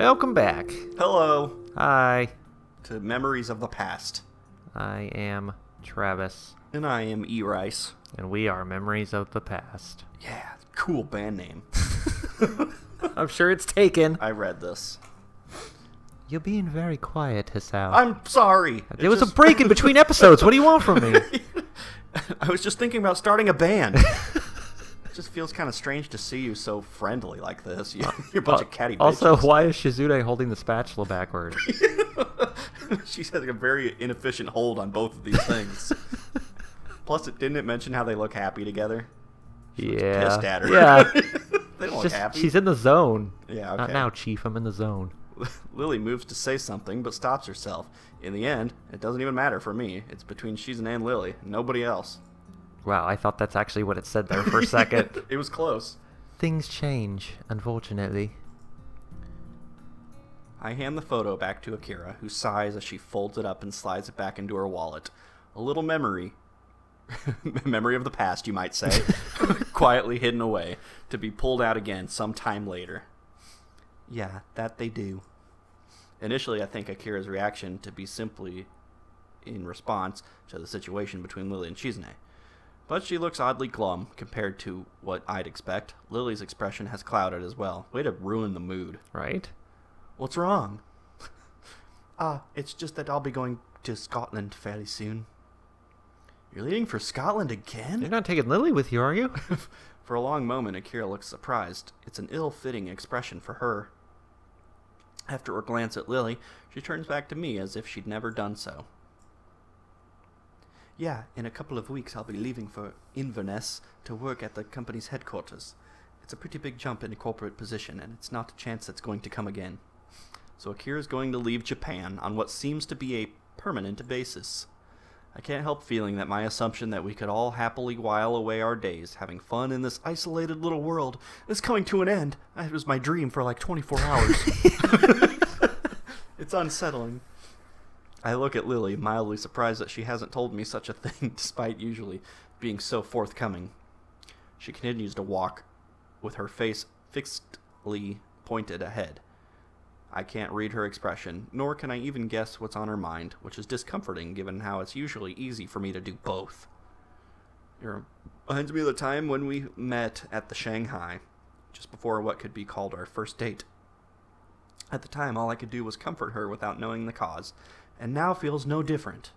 Welcome back. Hello Hi, to Memories of the Past. I am Travis, And I am E-Rice. and we are Memories of the Past. Yeah, cool band name. I'm sure it's taken. I read this. You're being very quiet, Hisao. I'm sorry. There was a break in between episodes. What do you want from me? I was just thinking about starting a band. It just feels kind of strange to see you so friendly like this. You're a bunch of catty bitches. Also, why is Shizune holding the spatula backward? She's had a very inefficient hold on both of these things. Plus, didn't it mention how they look happy together? She looks pissed at her. Yeah. They don't look happy. She's in the zone. Yeah, okay. Not now, Chief. I'm in the zone. Lily moves to say something, but stops herself. In the end, it doesn't even matter for me. It's between Shizune and Lily, nobody else. Wow, I thought that's actually what it said there for a second. It was close. Things change, unfortunately. I hand the photo back to Akira, who sighs as she folds it up and slides it back into her wallet. A little memory. Memory of the past, you might say. Quietly hidden away, to be pulled out again sometime later. Yeah, that they do. Initially, I think Akira's reaction to be simply in response to the situation between Lily and Shizune. But she looks oddly glum compared to what I'd expect. Lily's expression has clouded as well. Way to ruin the mood. Right? What's wrong? It's just that I'll be going to Scotland fairly soon. You're leaving for Scotland again? You're not taking Lily with you, are you? For a long moment, Akira looks surprised. It's an ill-fitting expression for her. After a glance at Lily, she turns back to me as if she'd never done so. Yeah, in a couple of weeks I'll be leaving for Inverness to work at the company's headquarters. It's a pretty big jump in a corporate position, and it's not a chance that's going to come again. So Akira's going to leave Japan on what seems to be a permanent basis. I can't help feeling that my assumption that we could all happily while away our days having fun in this isolated little world is coming to an end. It was my dream for like 24 hours. It's unsettling. I look at Lily, mildly surprised that she hasn't told me such a thing, despite usually being so forthcoming. She continues to walk, with her face fixedly pointed ahead. I can't read her expression, nor can I even guess what's on her mind, which is discomforting given how it's usually easy for me to do both. It reminds me of the time when we met at the Shanghai, just before what could be called our first date. At the time, all I could do was comfort her without knowing the cause, and now feels no different.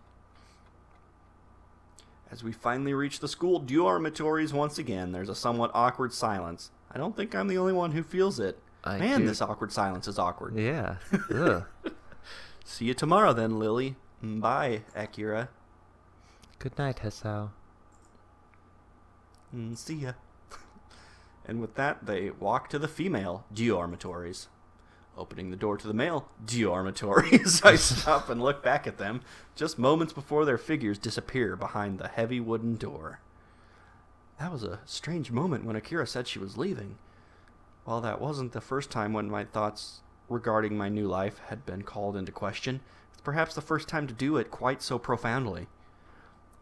As we finally reach the school dormitories once again, there's a somewhat awkward silence. I don't think I'm the only one who feels it. This awkward silence is awkward. Yeah. Ugh. See you tomorrow then, Lily. Bye, Akira. Good night, Hisao. See ya. And with that, they walk to the female dormitories. Opening the door to the male dormitories, I stop and look back at them, just moments before their figures disappear behind the heavy wooden door. That was a strange moment when Akira said she was leaving. While that wasn't the first time when my thoughts regarding my new life had been called into question, it's perhaps the first time to do it quite so profoundly.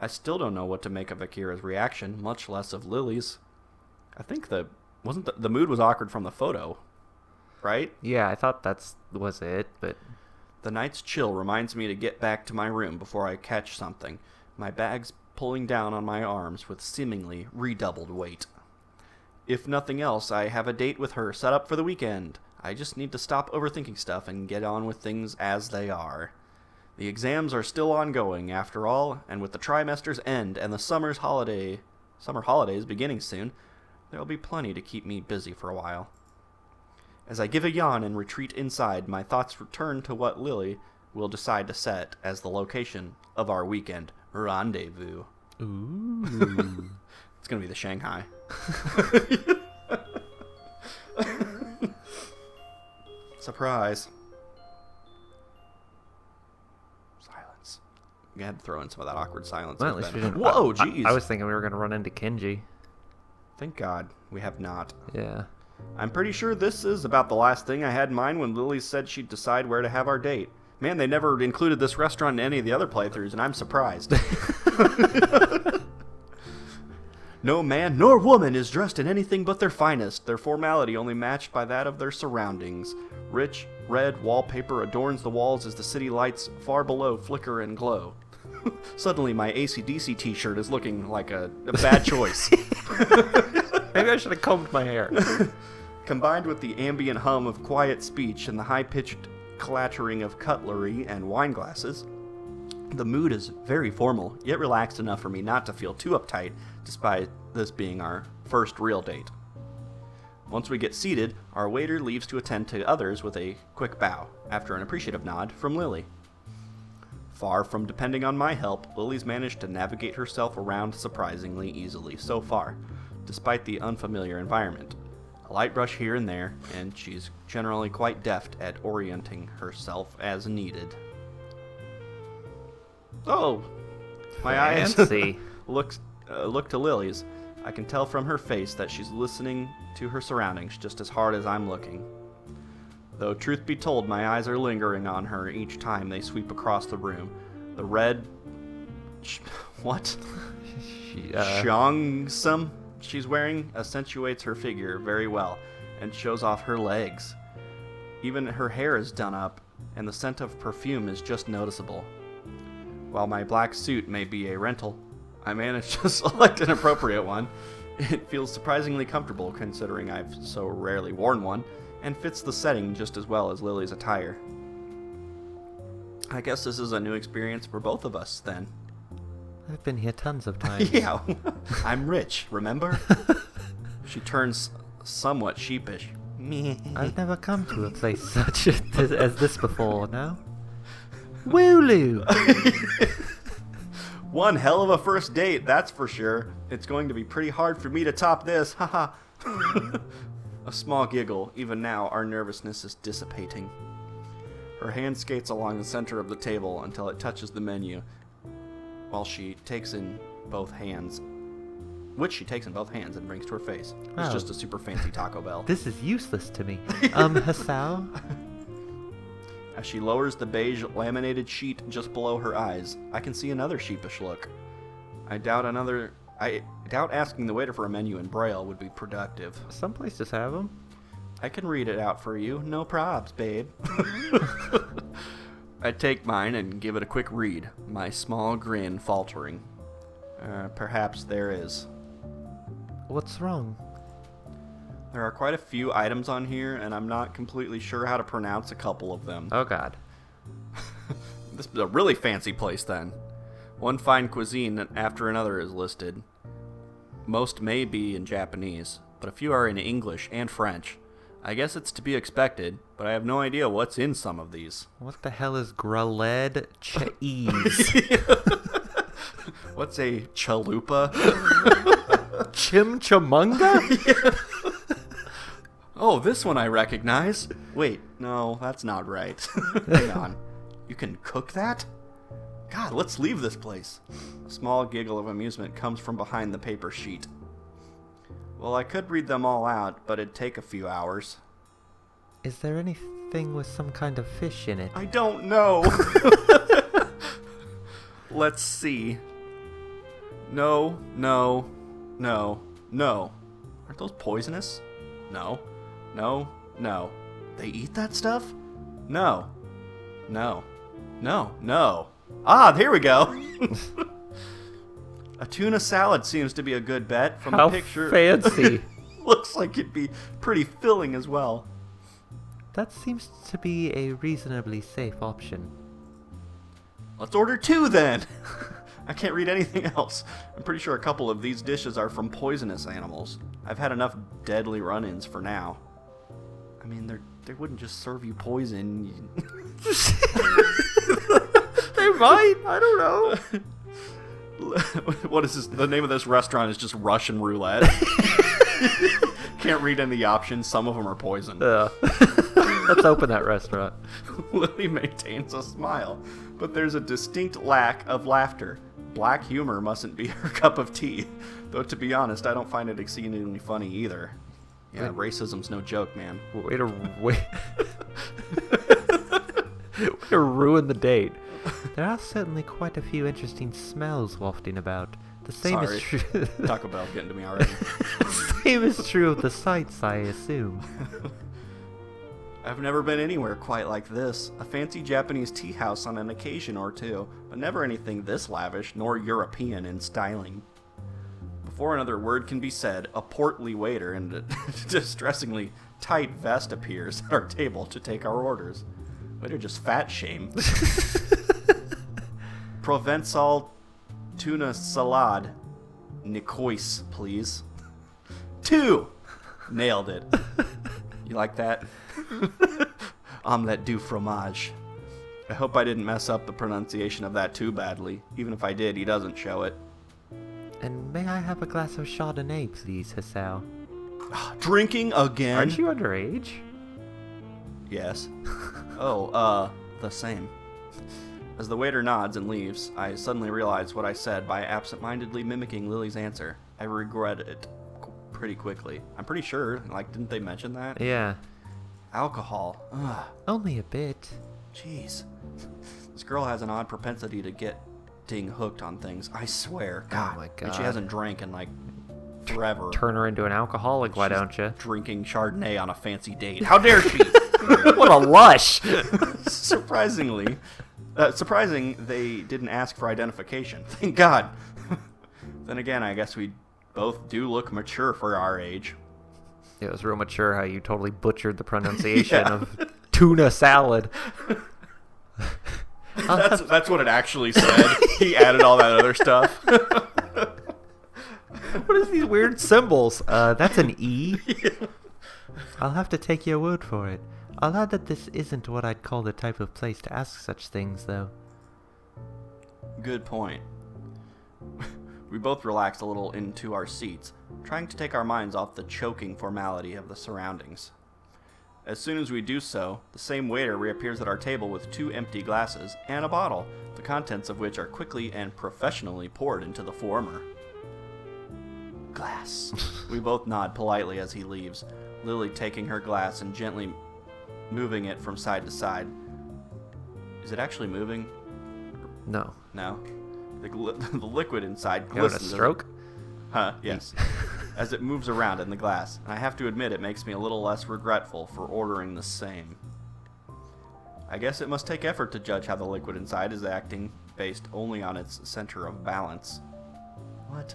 I still don't know what to make of Akira's reaction, much less of Lily's. I think the mood was awkward from the photo. Right? Yeah, I thought was it, but... The night's chill reminds me to get back to my room before I catch something, my bags pulling down on my arms with seemingly redoubled weight. If nothing else, I have a date with her set up for the weekend. I just need to stop overthinking stuff and get on with things as they are. The exams are still ongoing, after all, and with the trimester's end and the summer holidays beginning soon, there'll be plenty to keep me busy for a while. As I give a yawn and retreat inside, my thoughts return to what Lily will decide to set as the location of our weekend rendezvous. Ooh. It's going to be the Shanghai. Surprise. Silence. You had to throw in some of that awkward silence. Well, at least we didn't. Whoa, jeez. I was thinking we were going to run into Kenji. Thank God we have not. Yeah. I'm pretty sure this is about the last thing I had in mind when Lily said she'd decide where to have our date. Man, they never included this restaurant in any of the other playthroughs, and I'm surprised. No man nor woman is dressed in anything but their finest, their formality only matched by that of their surroundings. Rich, red wallpaper adorns the walls as the city lights far below flicker and glow. Suddenly, my AC/DC t-shirt is looking like a bad choice. Maybe I should have combed my hair. Combined with the ambient hum of quiet speech and the high-pitched clattering of cutlery and wine glasses, the mood is very formal, yet relaxed enough for me not to feel too uptight, despite this being our first real date. Once we get seated, our waiter leaves to attend to others with a quick bow, after an appreciative nod from Lily. Far from depending on my help, Lily's managed to navigate herself around surprisingly easily so far, despite the unfamiliar environment. A light brush here and there, and she's generally quite deft at orienting herself as needed. Oh, my eyes look to Lily's. I can tell from her face that she's listening to her surroundings just as hard as I'm looking. Though truth be told, my eyes are lingering on her each time they sweep across the room. The red... what? Xiangsum she's wearing accentuates her figure very well and shows off her legs. Even her hair is done up, and the scent of perfume is just noticeable. While my black suit may be a rental, I managed to select an appropriate one. It feels surprisingly comfortable considering I've so rarely worn one, and fits the setting just as well as Lily's attire. I guess this is a new experience for both of us, then. I've been here tons of times. Yeah, I'm rich, remember? She turns somewhat sheepish. I've never come to a place such as this before, now. Wooloo! One hell of a first date, that's for sure. It's going to be pretty hard for me to top this, haha. A small giggle. Even now, our nervousness is dissipating. Her hand skates along the center of the table until it touches the menu, while she takes in both hands, which she takes in both hands and brings to her face. It's Wow. just a super fancy Taco Bell. This is useless to me. Hisao? As she lowers the beige laminated sheet just below her eyes, I can see another sheepish look. I doubt asking the waiter for a menu in Braille would be productive. Some places have them. I can read it out for you, no probs, babe. I take mine and give it a quick read, my small grin faltering. Perhaps there is. What's wrong? There are quite a few items on here, and I'm not completely sure how to pronounce a couple of them. Oh god. This is a really fancy place, then. One fine cuisine after another is listed. Most may be in Japanese, but a few are in English and French. I guess it's to be expected, but I have no idea what's in some of these. What the hell is grilled cheese? What's a chalupa? Chimchamunga? Yeah. Oh, this one I recognize. Wait, no, that's not right. Hang on. You can cook that? God, let's leave this place. A small giggle of amusement comes from behind the paper sheet. Well, I could read them all out, but it'd take a few hours. Is there anything with some kind of fish in it? I don't know. Let's see. No. Aren't those poisonous? No. They eat that stuff? No. Ah, here we go. A tuna salad seems to be a good bet from How the picture. fancy. Looks like it'd be pretty filling as well. That seems to be a reasonably safe option. Let's order 2 then. I can't read anything else. I'm pretty sure a couple of these dishes are from poisonous animals. I've had enough deadly run-ins for now. I mean, they wouldn't just serve you poison. They might. I don't know. What is this? The name of this restaurant is just Russian roulette. Can't read any options. Some of them are poison. Let's open that restaurant. Lily maintains a smile, but there's a distinct lack of laughter. Black humor mustn't be her cup of tea. Though, to be honest, I don't find it exceedingly funny either. Yeah, racism's no joke, man. Way to ruin the date. There are certainly quite a few interesting smells wafting about. The same Sorry. is true. Taco Bell's getting to me already. The same is true of the sights, I assume. I've never been anywhere quite like this. A fancy Japanese tea house on an occasion or two, but never anything this lavish nor European in styling. Before another word can be said, a portly waiter in a distressingly tight vest appears at our table to take our orders. Waiter just fat shame. Provençal tuna salad. Nicoise, please. 2! Nailed it. You like that? Omelette du fromage. I hope I didn't mess up the pronunciation of that too badly. Even if I did, he doesn't show it. And may I have a glass of Chardonnay, please, Hisao? Drinking again? Aren't you underage? Yes. The same. As the waiter nods and leaves, I suddenly realize what I said by absent-mindedly mimicking Lily's answer. I regret it pretty quickly. I'm pretty sure, didn't they mention that? Yeah. Alcohol. Ugh. Only a bit. Jeez. This girl has an odd propensity to getting hooked on things, I swear. God. Oh my God. And she hasn't drank in, forever. Turn her into an alcoholic, why don't you? Drinking Chardonnay on a fancy date. How dare she? What a lush! Surprising they didn't ask for identification. Thank God. Then again, I guess we both do look mature for our age. It was real mature how you totally butchered the pronunciation of tuna salad. That's what it actually said. He added all that other stuff. What is these weird symbols? That's an E? Yeah. I'll have to take your word for it. I'll add that this isn't what I'd call the type of place to ask such things, though. Good point. We both relaxed a little into our seats, trying to take our minds off the choking formality of the surroundings. As soon as we do so, the same waiter reappears at our table with 2 empty glasses and a bottle, the contents of which are quickly and professionally poured into the former. Glass. We both nod politely as he leaves, Lily taking her glass and gently moving it from side to side. Is it actually moving? No. No. The liquid inside You having a glistens. stroke? Yes. As it moves around in the glass, and I have to admit it makes me a little less regretful for ordering the same. I guess it must take effort to judge how the liquid inside is acting based only on its center of balance. What?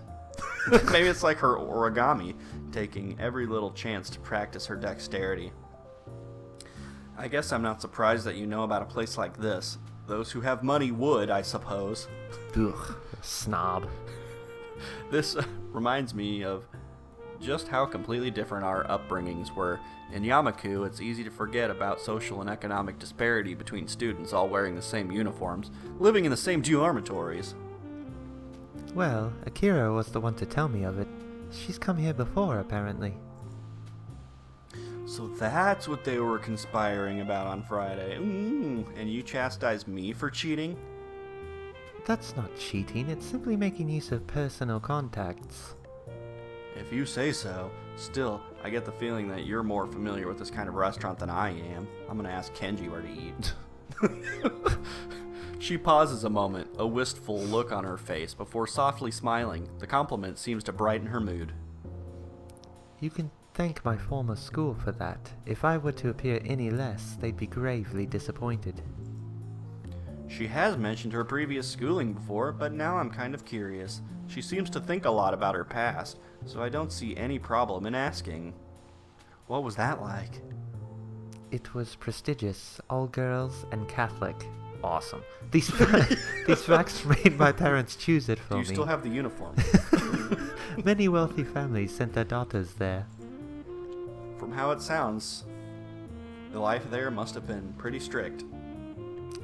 Maybe it's like her origami, taking every little chance to practice her dexterity. I guess I'm not surprised that you know about a place like this. Those who have money would, I suppose. Ugh, snob. This reminds me of just how completely different our upbringings were. In Yamaku, it's easy to forget about social and economic disparity between students all wearing the same uniforms, living in the same dormitories. Well, Akira was the one to tell me of it. She's come here before, apparently. So that's what they were conspiring about on Friday. And you chastised me for cheating? That's not cheating, it's simply making use of personal contacts. If you say so. Still, I get the feeling that you're more familiar with this kind of restaurant than I am. I'm gonna ask Kenji where to eat. She pauses a moment, a wistful look on her face, before softly smiling. The compliment seems to brighten her mood. You can thank my former school for that. If I were to appear any less, they'd be gravely disappointed. She has mentioned her previous schooling before, but now I'm kind of curious. She seems to think a lot about her past, so I don't see any problem in asking. What was that like? It was prestigious, all girls and Catholic. Awesome. These facts made my parents choose it for Do me. you still have the uniform? Many wealthy families sent their daughters there. From how it sounds, the life there must have been pretty strict.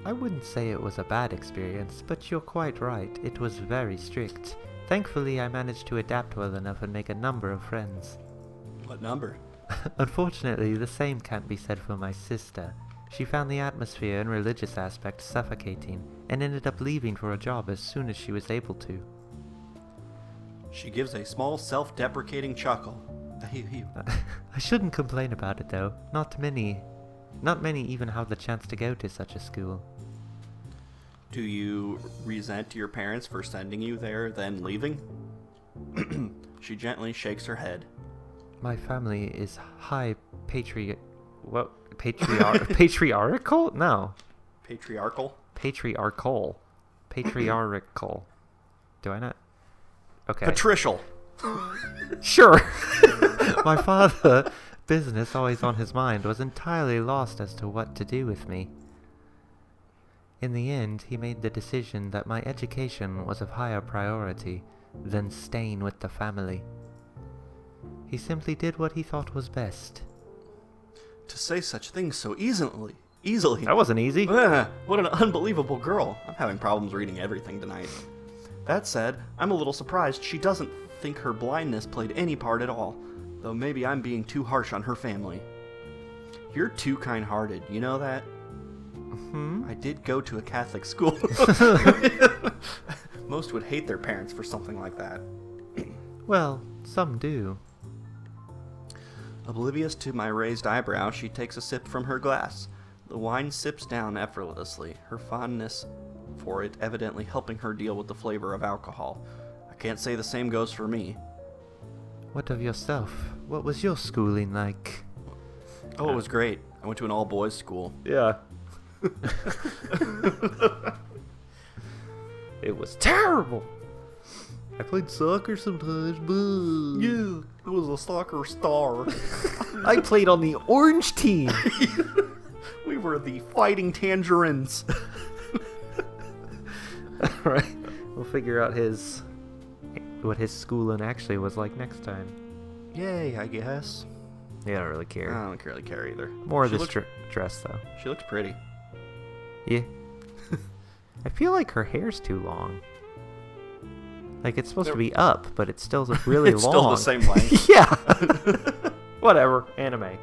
I wouldn't say it was a bad experience, but you're quite right, it was very strict. Thankfully, I managed to adapt well enough and make a number of friends. What number? Unfortunately, the same can't be said for my sister. She found the atmosphere and religious aspect suffocating, and ended up leaving for a job as soon as she was able to. She gives a small self-deprecating chuckle. I shouldn't complain about it though. Not many even have the chance to go to such a school. Do you resent your parents for sending you there, then leaving? She gently shakes her head. My family is high patriarchal? No. Patriarchal? Patriarchal. Patriarchal. Do I not? Okay. Patricial. Sure. My father, business always on his mind, was entirely lost as to what to do with me. In the end, he made the decision that my education was of higher priority than staying with the family. He simply did what he thought was best. To say such things so easily. That wasn't easy. What an unbelievable girl. I'm having problems reading everything tonight. That said, I'm a little surprised she doesn't think her blindness played any part at all, though maybe I'm being too harsh on her family. You're too kind-hearted, you know that? Hmm? I did go to a Catholic school. Most would hate their parents for something like that. Well, some do. Oblivious to my raised eyebrow, she takes a sip from her glass. The wine sips down effortlessly, her fondness for it evidently helping her deal with the flavor of alcohol. I can't say the same goes for me. What of yourself? What was your schooling like? Oh, it was great. I went to an all-boys school. Yeah. It was terrible. I played soccer sometimes, but... Yeah, it was a soccer star. I played on the orange team. We were the Fighting Tangerines. Alright, we'll figure out what his schooling actually was like next time. Yay, I guess. Yeah, I don't really care. I don't really care either. More of She this dress, though. She looks pretty. Yeah. I feel like her hair's too long. Like, it's supposed to be up, but it's still really It's long. still the same length. Yeah. Whatever. Anime.